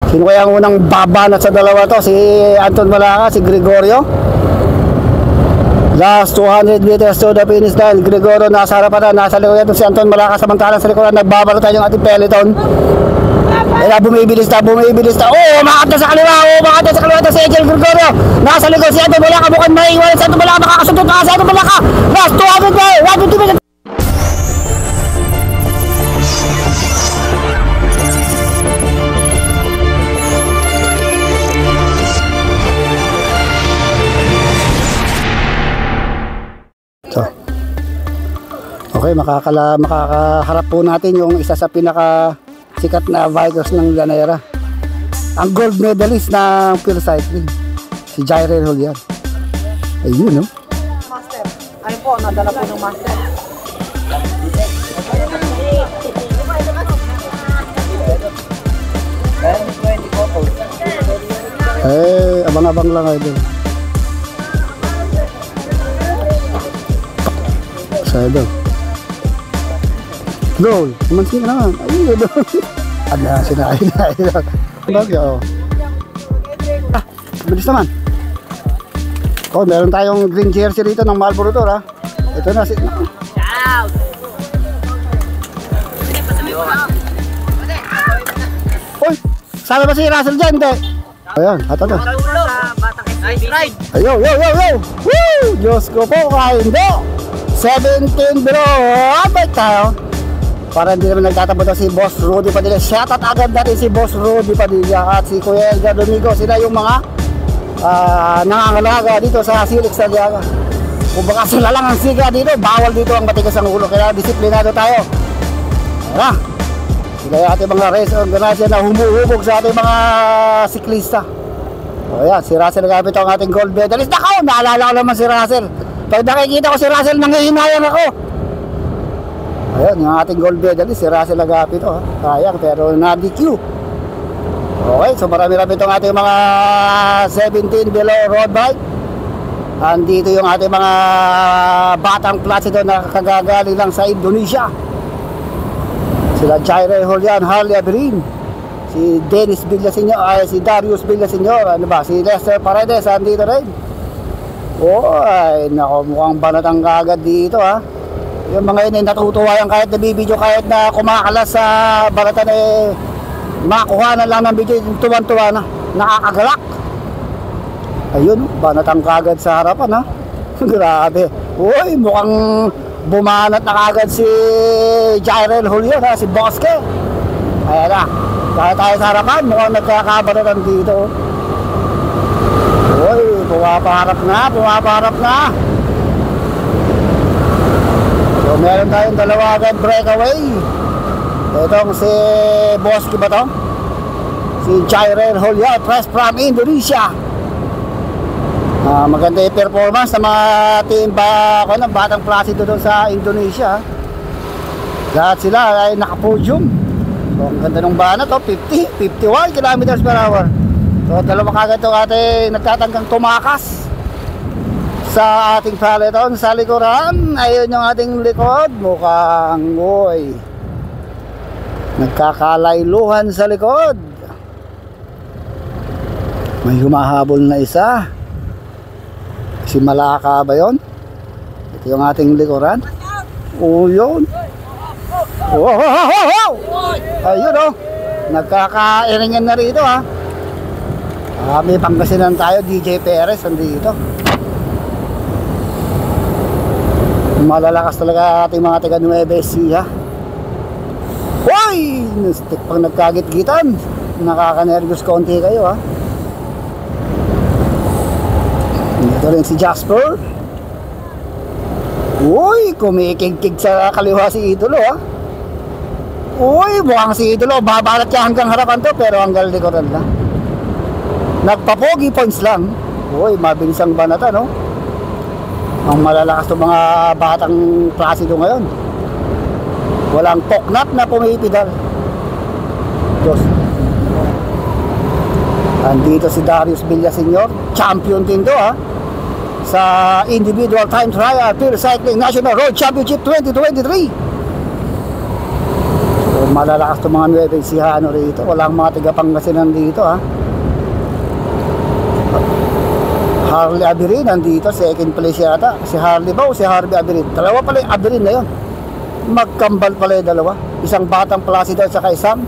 Sino kaya ang unang babanat sa dalawa to? Si Anton Malaca, si Gregorio. Last 200 meters to the finish line. Gregorio nasa harapan na, nasa likod si Anton Malaca, samantalang sa likuran nagbabalatan yung ating peloton. Kaya bumibilis na. Oh, umangat na sa kaliwa. Ito si Angel Gregorio. Nasa likod si Anton Malaca, mukhang maiiwan si Anton Malaca, makakasundot na si Anton Malaca. Last 200 na, 150 meters. Okay, makakaharap po natin yung isa sa pinaka sikat na bikers ng Llanera, ang gold medalist ng pure cycling, si Jairel Julian. Ayun, no? Master. Ano po, nadala po ng master. Abang-abang lang kayo dun. Sa goal, kumansin ka naman. Ayun, ada sinain. Bagyo, bilis naman. Oh, meron tayong green jersey rito ng Marlboro Tour, ha. Ito na si... Uy, sana ba si Russell dyan? Hindi. Ayan, hata na. Nice ride. Yo! Woo! Diyos ko po, hindi. 17 bro. Abay tayo. Para hindi naman nagtatampo si Boss Rudy Padilla. Shoutout agad natin si Boss Rudy Padilla at si Kuya Edgar Domingo. Sila yung mga nangangalaga dito sa Silix Santiago. Kung baka sila lang ang siga dito, bawal dito ang matigas ang ulo. Kaya disiplinado tayo. Ayan. Sila yung ating mga race organizer na humuhubog sa ating mga siklista. O yan, si Russell Agapito ang ating gold medalist. Nakaw, naalala ko naman si Russell. Pag nakikita ko si Russell, nangihinayang ako. Ayan, yung ating gold medalist, si Russell Agapito. Sayang, pero na-DQ. Okay, so marami-rami itong ating mga 17 below road bike. Andito yung ating mga batang placido na kagagaling lang sa Indonesia. Sila Jairel Julian, Harley Aberin, si Dennis Villaseñor, si Darius Villaseñor, ano ba, si Lester Paredes, andito rin. Oy, nako, mukhang banatang kagad dito, ha. Yung mga yun ay natutuwa yan kahit nabibidyo, kahit na kumakalas sa balatan, makakuha na lang ng video, tuwan-tuwa na, nakakagalak. Ayun, banatang kagad sa harapan, ha. Grabe. Uy, mukhang bumanat na kagad si Jairel Julian, ha, si Bosque. Ayan na, kaya tayo sa harapan, mukhang nagkakabalatan dito. Uy, pumapaharap na. So meron tayong dalawa agad breakaway. Itong si Bosque ba to? Si Jairel Julian, press from Indonesia. Maganda yung performance ng mga team batang placido doon sa Indonesia. Lahat sila ay nakapodium. So ang ganda ng bana to, 51 kilometers per hour. So dalawa kagad ito ating nagtatanggang tumakas sa ating peloton sa likuran. Ayun yung ating likod, mukhang nagkakalayluhan sa likod. May humahabol na isa. Si Malaca ba yun? Ito yung ating likuran. Yun. Ayun, nagkakairingan na rito, ha. May Pangasinan tayo, DJ Perez andito. Malalakas talaga ating mga taga Nueva Ecija. Hoy! Pag nagkagit-gitan, nakaka-nervous konti kayo, ha. Ito rin si Jasper. Uy, kumikig-kig sa kaliwa si Idolo, ha. Uy, mukhang si Idolo babalat niya hanggang harapan to, pero hanggang likuran na. Nagpapogi points lang. Uy, mabilis ang banata, no. Ang malalakas to mga batang placido ngayon. Walang poknat na pumipidal. Diyos. Andito si Darius Villaseñor, champion din to, ha, sa individual time trial Pure Cycling National Road Championship 2023. So malalakas itong mga Nueva Ecija ano rito. Walang mga taga-Pangasinan dito ha. Harley Abirin nandito, second place yata. Si Harley ba o si Harvey Abirin? Dalawa pala yung Abirin na yun. Magkambal pala yung dalawa. Isang Batang Placido at saka isang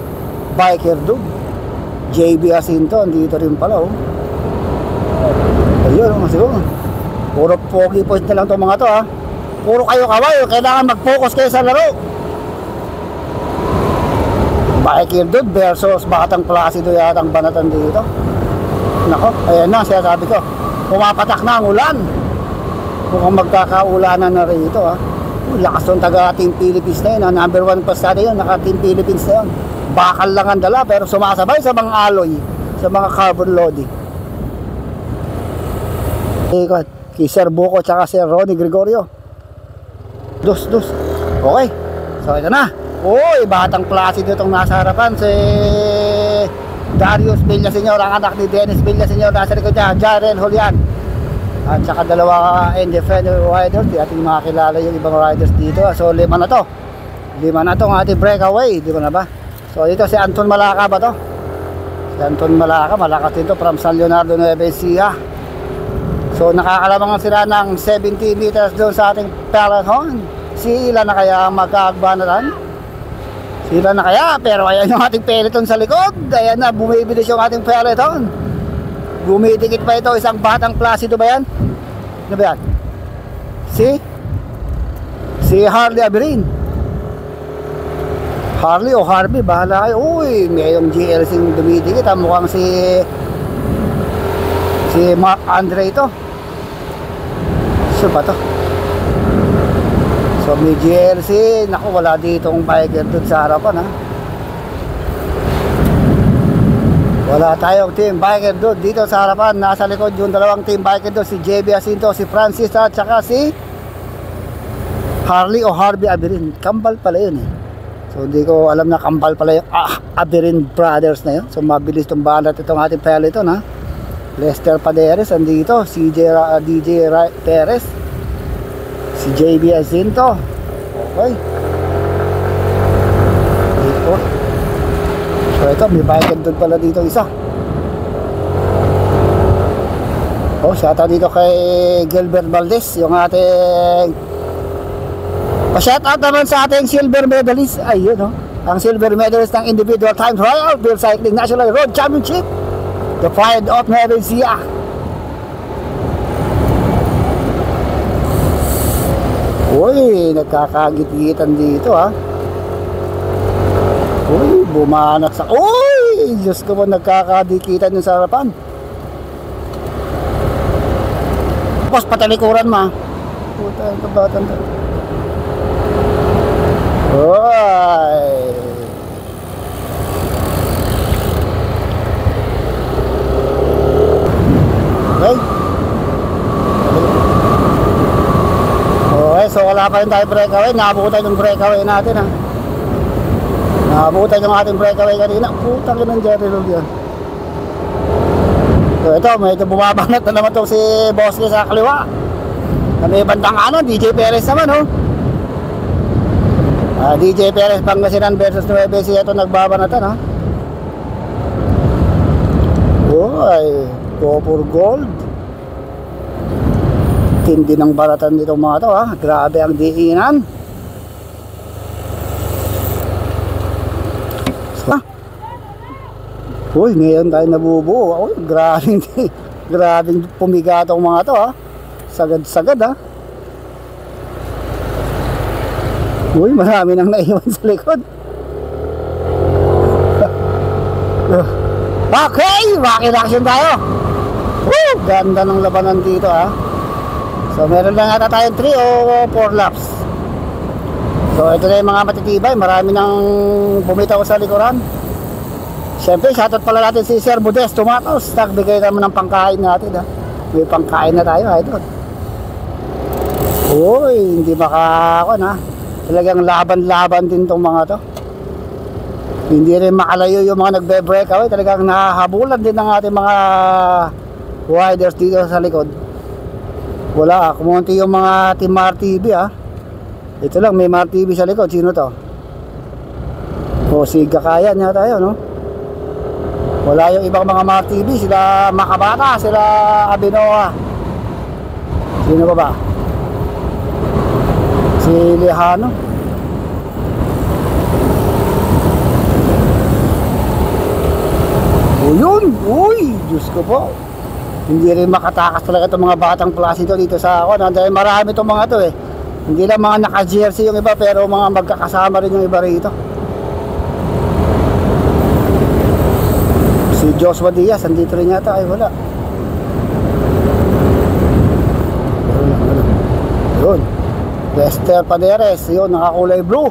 biker dude. JB Jacinto nandito rin pala oh. Ayun siguro. Puro pogi post na lang itong mga to ha. Puro kayo kaway, kailangan mag-focus kayo sa laro. Biker dude versus Batang Placido yata ang banatan dito. Nako, ayan na siya sabi ko. Pumapatak na ang ulan. Mukhang magkakaulanan na rito ha. Lakas ng taga Team Philippines na yun ha. Number 1 pasada yun, naka Team Philippines na yun. Bakal lang ang dala pero sumasabay sa mga alloy, sa mga carbon loading. Ikot, kay Sir Buko tsaka Sir Ronnie Gregorio. Dos. Okay, so ito na. Uy, Batang Placido itong nasa harapan. Si Darius Villaseñor, ang anak ni Dennis Villaseñor, nasa likod niya, Jarel Julian. At saka dalawa independent riders. Di ating makakilala yung ibang riders dito. So 5 na to. 5 na to ang ating breakaway. Di ba na ba? So dito si Anton Malaka ba to? Si Anton Malaka, malakas dito from San Leonardo, Nueva Ecija. So nakakalamangan sila ng 70 meters doon sa ating peloton. Sila na kaya magkakbanatan? Sila na kaya, pero ayan yung ating peloton sa likod. Ayan na, bumibilis yung ating peloton. Gumidikit pa ito, isang Batang Placido ba yan? Ano ba yan? Si Harley Abirin. Harley o Harvey, bahala kayo. Uy, may yung GLC yung dumidikit. Mukhang si Mark Andre ito. So ba to? So may GLC. Naku, wala ditong biker dun sa harapan ha. Wala tayong team biker doon dito sa harapan. Nasa likod yung dalawang team biker doon, si JB Jacinto, si Francis at saka si Harley o Harvey Abirin. Kambal pala yun eh. So hindi ko alam na kambal pala yung Abirin brothers na yun. So mabilis itong banat itong ating peloton ha. Lester Paderes andito, si DJ Perez, si JB Jacinto. Okay. Dito. So ito, may biker doon pala dito isa. Oh, shoutout dito kay Gilbert Valdez, yung ating pa-shoutout naman sa ating silver medalist. Ayun oh, ang silver medalist ng individual time trial Bill Cycling National Road Championship, the Pride of Nueva Ecija. Uy, nagkakagit-gitan dito ha. Uy, bumanak sa... Uy! Diyos ko po, nagkakadikitan yung sa harapan. Tapos patalikuran ma. Puta, ang kabatan to. Uy! Okay. Okay, so wala pa rin tayo breakaway. Nakabutan yung breakaway natin ha. Nakabutan yung ating breakaway kanina. Putang ina ng Jerry Lord yan. So ito, may ito bumabanat na naman itong si Bosque sa kaliwa. Na may bandang ano, DJ Perez naman oh. DJ Perez Pangasinan versus Nueva Ecija ito nagbabanatan ha. Uy, go for gold. Tindi ng baratan dito mga to ha. Grabe ang diinan. Uy, ngayon tayo nabubuo. Uy, grabing pumiga itong mga to ha. Sagad-sagad ha. Uy, marami nang naiwan sa likod. Okay, bakit action tayo? Woo, ganda ng labanan dito ha. So meron lang ata tayong 3 o 4 laps. So ito na yung mga matitibay. Marami nang bumitaw sa likuran. Siyempre, shoutout pala natin si Sir Budes Tomatos. Nagbigay naman ng pangkain natin ha. May pangkain na tayo idol. Uy, hindi makakon ha. Talagang laban-laban din tong mga to. Hindi rin makalayo yung mga nagbe-breakaway. Talagang nahahabulan din ng ating mga riders dito sa likod. Wala, kumunti yung mga Team RTV ha. Ito lang, may RTV sa likod. Sino to? So Siga kaya niya tayo, no? Wala yung ibang mga TV, sila Makabata, sila Abinoa. Sino ba ba? Si Lihano. O yun, uy, Diyos ko po. Hindi rin makatakas talaga itong mga batang klase dito sa ako. Dahil marami itong mga to eh. Hindi lang mga naka-jersey yung iba, pero mga magkakasama rin yung iba rito. Si Joshua Diaz, andito rin yata. Ay, wala. Yun. Lester Paderes, yun, nakakulay blue.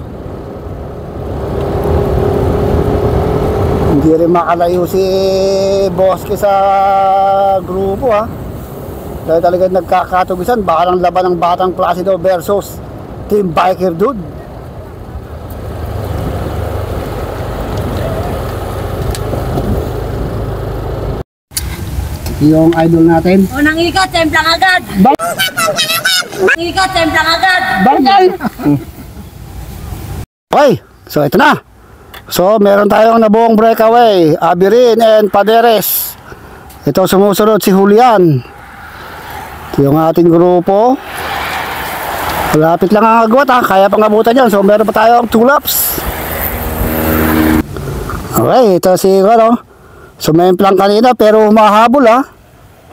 Hindi rin makalayo si Bosque sa grupo ha. Dahil talagang nagkakatugisan, baka lang laban ng batang klase daw versus Team Biker Dude. Yung idol natin. Unang ikat, templang agad. Ikat, templang agad. Bagay! Okay, so ito na. So meron tayong nabuong breakaway, Abirin and Paderes. Ito sumusunod si Julian. Ito yung ating grupo. Malapit lang ang agwat ha, kaya pang abutan yan. So meron pa tayong 2 laps. Okay, ito si ano. Sumemplang kanina pero humahabol ha.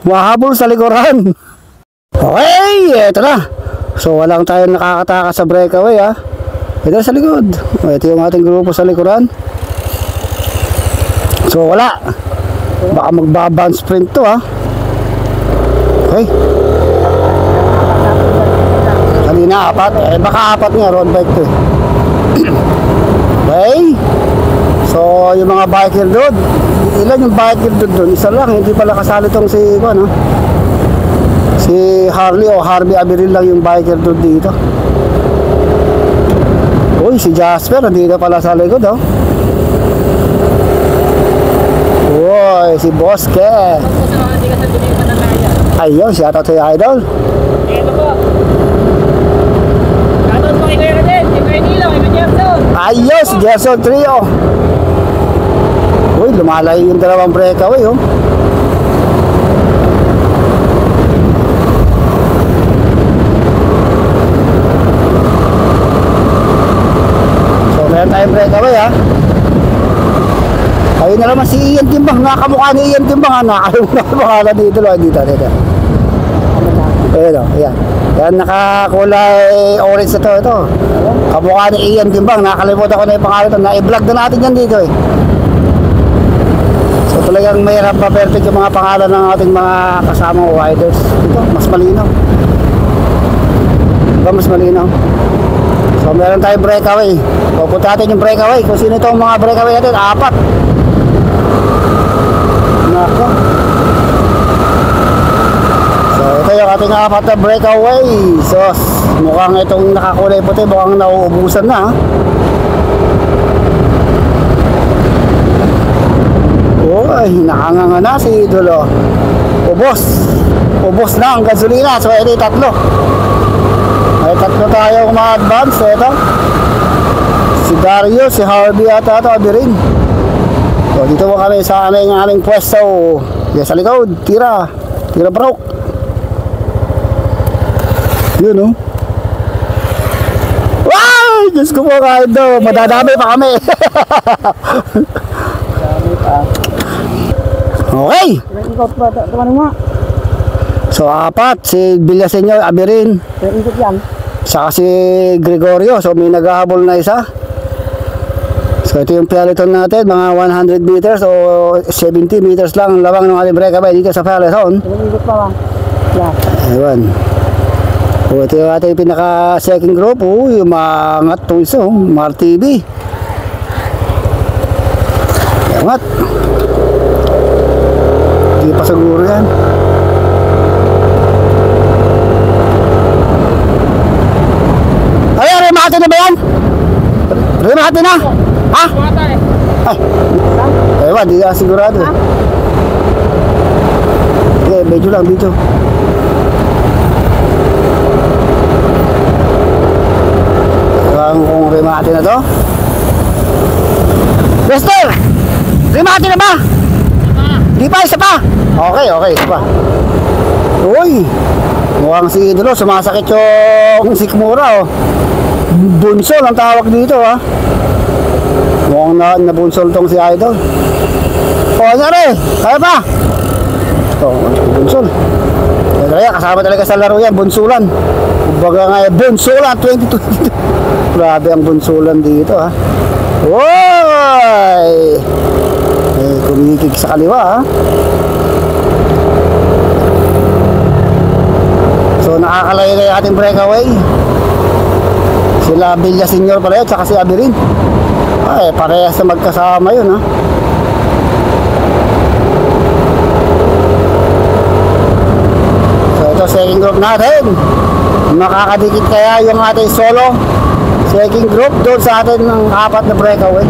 Humahabol sa likuran. Okay, ito na. So walang tayong nakakatakas sa breakaway ha. Ito sa likod. Ito yung ating grupo sa likuran. So wala. Baka magbabounce sprint to ha. Okay. Kanina 4. Baka 4 nga road bike to eh. Okay. So yung mga biker doon, ilan yung biker doon? Isa lang, hindi pala kasali tong si ano, si Harley o Harvey Abirin lang yung biker doon dito. Uy, si Jasper nandito pala sa likod oh. Uy, si Bosque. Ayun, shout out to yung idol. Ito po. Shoutout po kay Kuya Rodel, kay Kuya Nilo, kay Kuya Jefferson. Ayos, Gerson Trio. Uy, lumalayo yung dalawang breakaway oh. So meron tayong breakaway ha. Ayun na naman si Ian Timbang. Nakamukha ni Ian Timbang ha. Nakalimutan ko pangalan dito. Dito. Ayun o, ayan. Yan, nakakulay orange na ito. Kamukha ni Ian Timbang. Nakalimutan ko na yung pangalan ito. Na-i-vlog na natin yan dito eh. So talagang mayroon pa perfect yung mga pangalan ng ating mga kasamang riders. Ito, mas malinaw. Ito, mas malinaw. So meron tayong breakaway. Pupunta natin yung breakaway. Kung sino itong mga breakaway natin, 4. Nako. So ito yung ating 4 na breakaway. So mukhang itong nakakulay puti, mukhang nauubusan na ha. Uy, nakanganga na si Idolo. Ubos na ang gasolina. So ito yung 3. May 3 tayong ma-advance. So ito si Dario, si Harvey at ito Abirin. So dito po kami sa aming pwesto. Yan sa likod, tira broke. Yun oh. Wow! Diyos ko po kahit do, madadami pa kami. Okay. So 4 si Villaseñor Abirin. Saka si Gregorio. So may naghahabol na isa. So ito yung peloton natin, mga 100 meters o 70 meters lang ang lawang ng ating breakaway dito sa peloton. Ayun. So ito yung ating pinaka second group. Yung mga itong isa, Mar TV. Angat. Hindi pa siguro yan. Ay, remate na ba yan? Remate na? Ha? Ay, ewan, di na sigurado. Okay, medyo lang dito. Ewan kung remate na to. Lester! Rimati na ba? Di pa, isa pa? Okay, isa pa. Uy! Mukhang si Idolo, sumasakit yung sikmura, oh. Bunsol ang tawag dito, ha. Mukhang nabunsol tong si Idol. O, nyari! Kaya pa! Ito, bunsol. Kaya kasama talaga sa laro yan, bunsulan. Kumbaga nga, bunsulan 2022. Grabe ang bunsulan dito, ha. Uy! Kumikig sa kaliwa, ha. So nakakalayo na yung ating breakaway. Sila Villa Senior pala yun, tsaka si Abirin. Ay, parehas na magkasama yun, ha. So ito second group natin. Makakadikit kaya yung ating solo second group doon sa atin ng 4 na breakaway.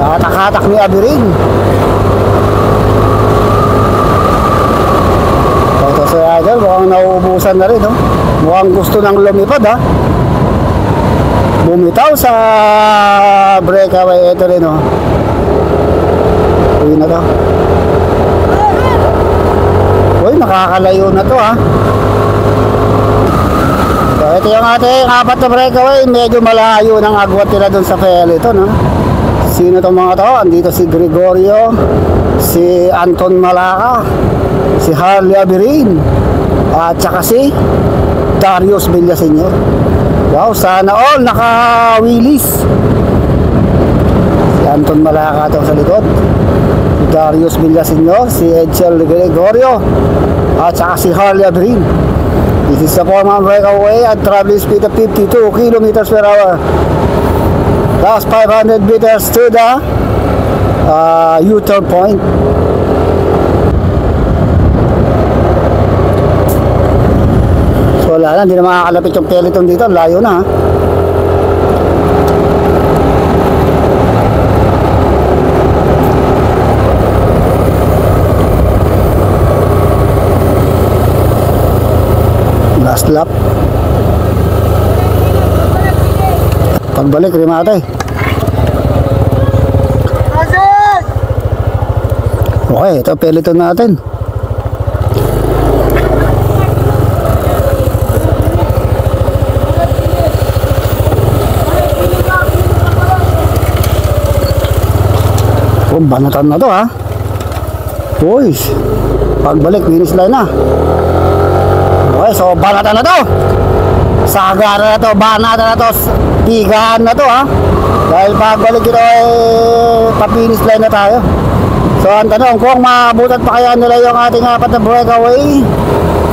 Hatak-hatak ni Abirin. So Idol, mukhang nauubusan na rin, no? Mukhang gusto nang lumipad, ha? Bumitaw sa breakaway. Ito rin, no? Uwi na to. Uy, nakakalayo na to, ha? So ito yung ating 4 na breakaway. Medyo malayo ng agwat nila dun sa Peloton, no? Sino itong mga to? Andito si Gregorio, si Anton Malaka, si Harley Abirin, at saka si Darius Villaseñor. Wow, sana all naka-wheelies. Si Anton Malaka itong sa likod, si Darius Villaseñor, si Edsel Gregorio, at saka si Harley Abirin. This is the 4-man breakaway at traveling speed of 52 kilometers per hour. Last 500 meters to the U-turn point. So wala na, hindi na makakalapit yung Peloton dito. Layo na, ha. Last lap. Pagbalik, Rimate. Okay, ito Peloton natin. Oh, banatan na to, ha. Uy, pagbalik, finish line na. Okay, so banatan na to. Sagara na to, banatan na to, tigaan na to, ha. Dahil pagbalik ito ay pa-finish line na tayo. So ang tanong, kung maabutan pa kaya nila yung ating 4 na breakaway,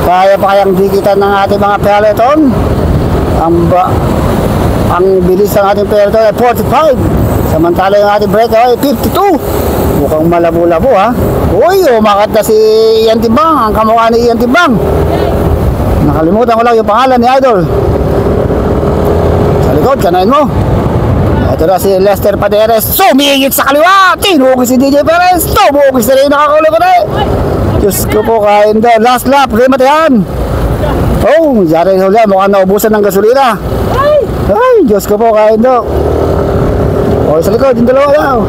kaya pa kayang dikitan ng ating mga Peloton? Ang bilis ng ating Peloton ay 45, samantala yung ating breakaway 52. Mukhang malabo-labo, ha. Uy, umakat na si Ian Timbang, ang kamukha ni Ian Timbang. Nakalimutan ko lang yung pangalan ni Idol. Sa likod, kanain mo. Ito na si Lester Paderes, sumigit sa kaliwa, tinugis si DJ Perez, tumugis na rin, nakakulo ko na eh. Diyos ko po, kain doon. Last lap, Rimate yan. Oh, dyan rin huli, mukhang naubusan ng gasolina. Ay, Diyos ko po, kain doon. O, sa likod, yung dalawa daw.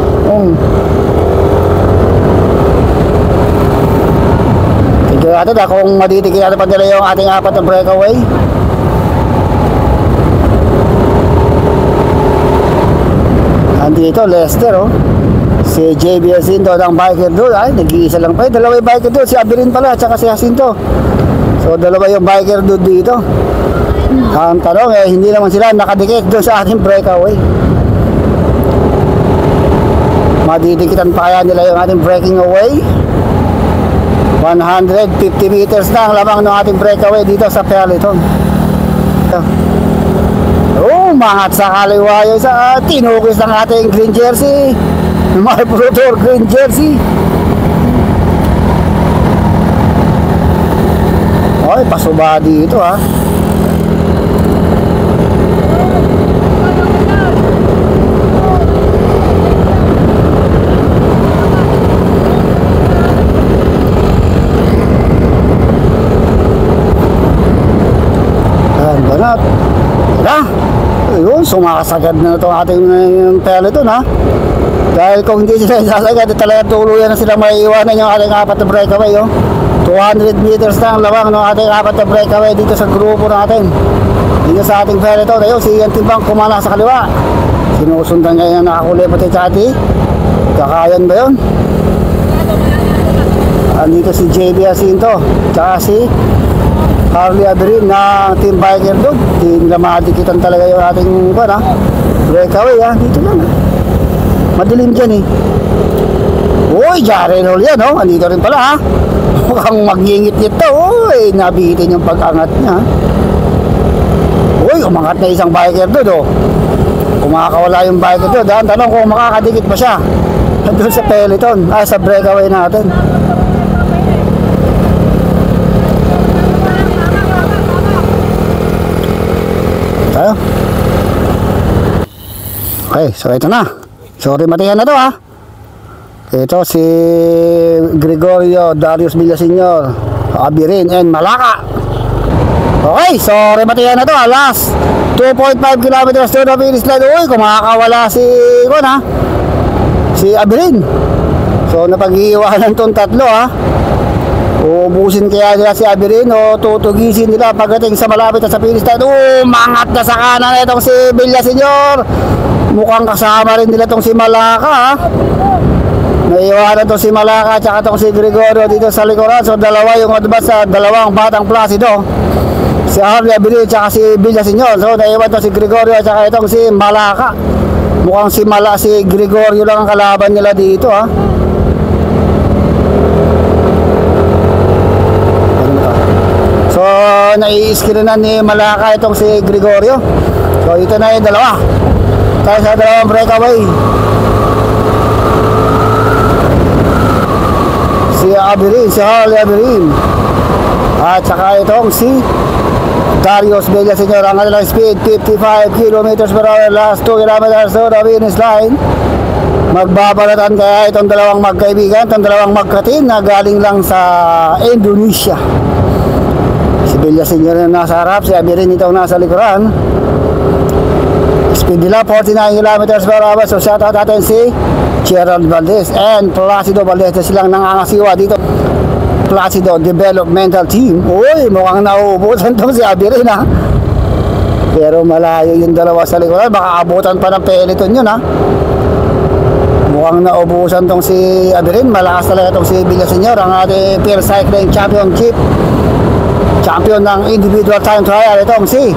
Tignan natin kung matitigil natin pa nila yung ating 4 na breakaway. Andito, Lester, oh. Si JB Jacinto ng biker doon. Ay, nag-iisa lang pa. Dalawa yung biker doon. Si Abirin pala, at saka si Jacinto. So, dalawa yung biker doon dito. Ang tanong, hindi naman sila nakadikit doon sa ating breakaway. Madidikitan pa kaya nila yung ating breaking away. 150 meters na ang lamang ng ating breakaway dito sa Peloton. Umangat sa kaliwa yung sa tinukis ng ating green jersey, Marlboro green jersey. Ay, pasuba dito, ha. Ayan, banat. Ayun, sumakasagad na itong ating Peloton, ha. Dahil kung hindi sila sasagad, talaga tuluyan na silang maiiwanan yung ating apat na breakaway. 200 meters na ang lawang ng ating apat na breakaway dito sa grupo natin. Dito sa ating peloton. Ayun, si Ian Timbang kumana sa kaliwa. Sinusundan ngayon na nakakulay pati Chati. Kakayan ba yun? Andito si JB Jacinto. Tsaka si Harley Averin na team biker doon. Hindi nila madikitan talaga yung ating breakaway. Dito lang. Madilim dyan eh. Uy, Jaren Hall yan, andito rin pala mukhang magingit-ngit to. Uy, nabitin yung pag-angat niya. Uy, umangat na isang biker doon kumakawala yung biker doon. Tanong kung makakadikit ba siya doon sa peloton, sa breakaway natin. Tayo. Okay, so ito na. Sorry, matihan na to Ito si Gregorio Darius Villaseñor, Abirin and Malacca. Okay, sorry, matihan na to last 2.5 kilometers to the finish line. Uy, kumakawala si Abirin. So napag-iiwanan tong tatlo Uubusin kaya nila si Abirin o tutugisin nila pagdating sa malapit na sa finish line. Mangat na sa kanan itong si Villaseñor. Mukhang kasama rin nila itong si Malacca Naiwanan itong si Malacca at saka itong si Gregorio dito sa likuran. So dalawa yung advance sa dalawang batang Placido, si Harley Averin at saka si Villaseñor. So naiwan itong si Gregorio at saka itong si Malacca. Mukhang si Gregorio lang ang kalaban nila dito So nai-screenan ni Malacca itong si Gregorio. So ito na yung dalawa tayo sa dalawang breakaway. Si Averin, si Harley Averin at saka itong si Darius Villaseñor. Ang kanilang speed 55 km per hour last 2 kilometers to the finish line. Magbabalatan kaya itong dalawang magkaibigan, itong dalawang magkatin na galing lang sa Indonesia. Si Villaseñor na nasa harap, si Averin itong nasa likuran. Speed nila 49 km per hour. So shoutout natin si Gerald Valdez and Placido Valdez. Silang nangangasiwa dito, Placido Developmental Team. Uy, mukhang nauubusan itong si Averin pero malayo yung dalawa sa likuran. Baka abutan pa ng peloton yun Mukhang naubusan itong si Averin. Malakas talaga itong si Villaseñor, ang ating Peer Cycling Championship champion ng individual time trial. Itong si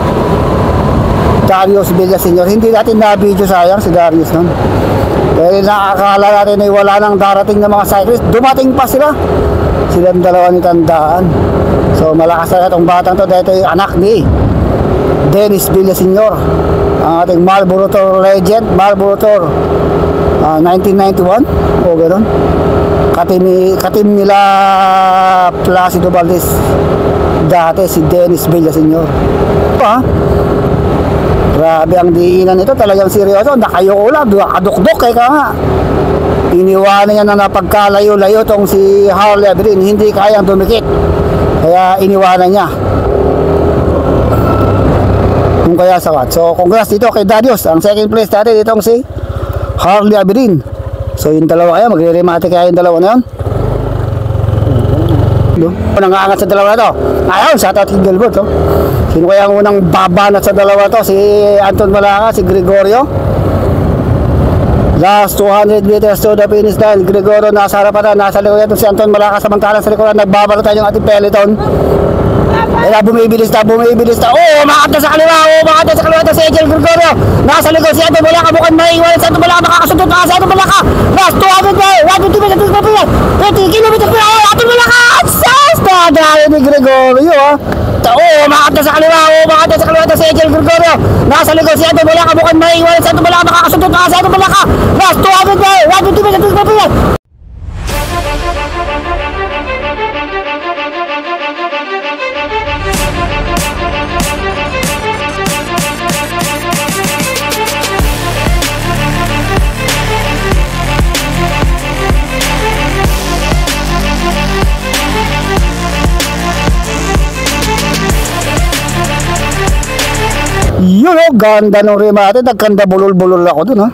Darius Villaseñor. Hindi natin na-video, sayang si Darius nun. Dahil nakakala natin ay wala nang darating na mga cyclist. Dumating pa sila. Silang dalawa ni Tandaan. So malakas na itong batang to. Dahil ito yung anak ni Dennis Villaseñor, ang ating Marlboro Tour legend. Marlboro Tour 1991 o gano'n. Katim nila Placido Valdez dati, si Dennis Villaseñor. Grabe ang diinan nito, talagang seryoso. Nakayoko lang, kadukdok kaya iniwanan niya na napagkalayo-layo tong si Harley Averin. Hindi kayang dumikit, kaya iniwanan niya. Kung kaya sawat. So congrats dito kay Darius. Ang second place natin itong si Harley Averin. So yung dalawa kaya, magre-remate kaya yung dalawa na yun. Nangangat sa dalawa na to. Ayun, shoutout kay Gilbert Sino kaya ang unang babanat sa dalawa to? Si Anton Malacca, si Gregorio. Last 200 meters to the finish line. Gregorio nasa harapan na, nasa likuran si Anton Malacca. Samantalang sa likuran, nagbabalatan yung ating peloton. Kaya bumibilis na. Umangat na sa kaliwa. Umangat na sa kaliwa ito si Angel Gregorio. Nasa likod si Anton Malacca. Mukhang maiiwan si Anton Malacca. Makakasundot na si Anton Malacca. Last 200 meters. 20 kilometers per hour. Anton Malacca. Dahil ni Gregorio umangat na sa kaliwa. Umangat na sa kaliwa ito si Angel Gregorio. Nasa likod si Anton Malacca. Mukhang maiiwan si Anton Malacca. Makakasundot na si Anton Malacca. Last 200 meters. Yun ganda nung remate. Nagkanda bulol-bulol ako dun